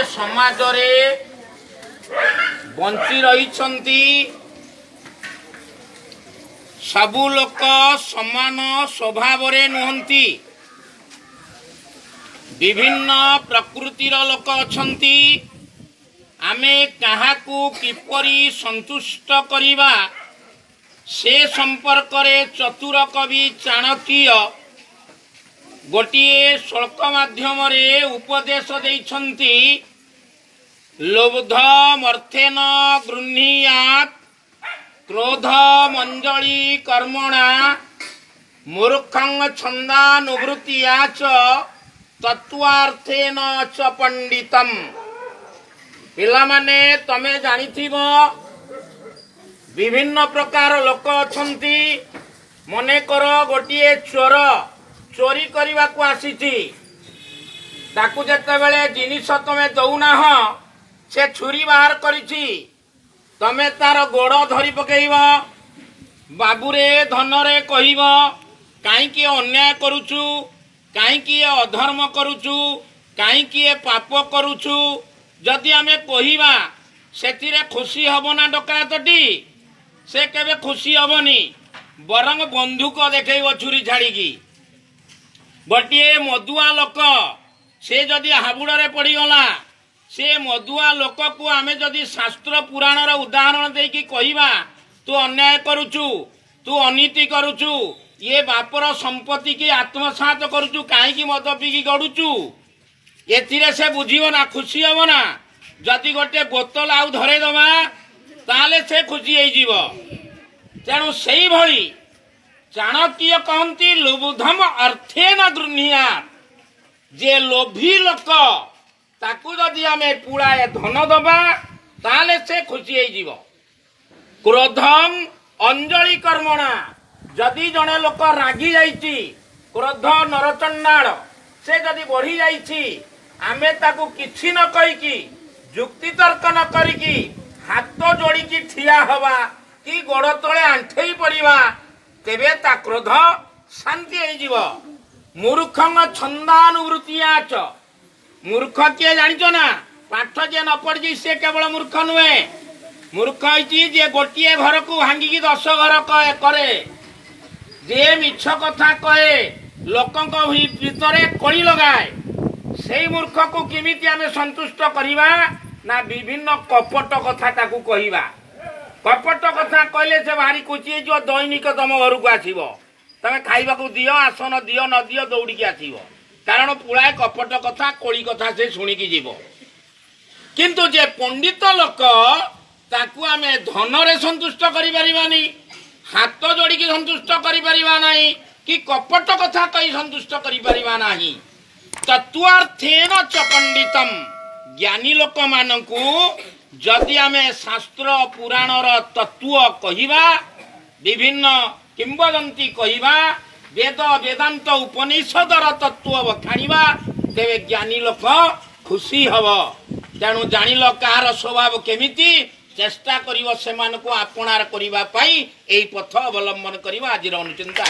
समाज रे बंची रही सबु लोक समान स्वभाव रे नुहंती। विभिन्न प्रकृतिर लोक अछंती। आमे काहाकू किपरि संतुष्ट करिबा से संपर्क रे चतुर कवि चाणक्य गोटिए श्लोक माध्यम रे उपदेश देइछंती। लोभधमर्थेन गृह्णीयात् क्रोध मंजली कर्मणा मूर्खं छंदानुवृत्तिया च तत्वार्थेन च पंडितम। पिला माने तमे जानिथिबो विभिन्न प्रकार लोक अछंती। मने कर गोटिए चोर चोरी करने को आसीची ताकू जेतेबेले जिनिस तमे दौना हो से छुरी बाहर करिछि तमे तार गोड़ धरी पकेइब बाबूरे धनरे कहिब काईकि अन्याय करूचु काईकि अधर्म करूचु काईकि पाप करूचु जदि आमे कहिबा सेतिरे खुशी हबना डकायतटी से केबे खुशी हबनी बरंग बंधुक देखैब छुरी छाड़ीकी। गोटे मदुआ लोक से जदि हाबुड़े पड़गला से मदुआ लोक को आमे जदि शास्त्र पुराण उदाहरण देकी कहिबा तू अन्याय करुचु तू अनीति करुचु ये बापर संपत्ति की आत्मसात करुचु कहीं मद पीकी गड़ुचु एथिरे से बुझीब ना खुशी हम ना। जदि गोटे बोतल आउ धरे दबा ताले से खुशी हो। तेणु से भली चाणक्य कहती लोभधम अर्थे न गृह्णीया। जे लोभी लोक ताकू जदि आमे पुड़ाए धन दबा ताले से खुशी हो। क्रोधम अंजलि कर्मणा। जदि जड़े लोक रागी जाइछि क्रोध नरचंडाल से जदि बढ़ी जाइछि आमे ताकू किछि न कहिकी जुक्ति तर्क न करिकी हाथ जोड़िकी ठिया हवा कि गोड़ तले आंठेई पड़िबा तेबे ता क्रोध शांति होइजिव। मूर्खंग छंदानुवृत्तिया च। मूर्ख किए जानिचो ना पाठ जे न पढ़ी से केवल मूर्ख नुहे। मूर्ख होइछि जे गोटिए घर को भांगिकी 10 घर करे जे मिछ कथा कहे लोकंक भितरे कली लगाए से मूर्ख को किमिति आमे संतुष्ट करिबा ना विभिन्न कपट कथा ताकू कहिबा। कपट कथा कहले से भारी कुची जो दैनिक तम घर को आसीबो तमे खाइबा को दियो आसन दियो न दियो दौड़िकी आसीबो कारण पुराए कपट कथा कोली कथा से शुणिकी जीवो। किंतु जे पंडित लोक ताकू आमे धन रे संतुष्ट करि परिबानी हाथ जोड़िकी संतुष्ट करि परिबा नाही कि कपट कथा कहि संतुष्ट करि परिबा नाही। तत्वार्थेन च पंडितम। ज्ञानी लोक मानकू जदि आमे शास्त्र पुराणर तत्व कहिबा विभिन्न किंवदंती कहिबा वेद वेदांत उपनिषदर तत्व बखाणिबा तेबे ज्ञानी लोक खुशी हब। तेणु जानिल कहार स्वभाव केमिति चेष्टा करिवो सेमानकू आपणार करिबा पई एई पथ अवलंबन करिबा आजिर अनुचिंता।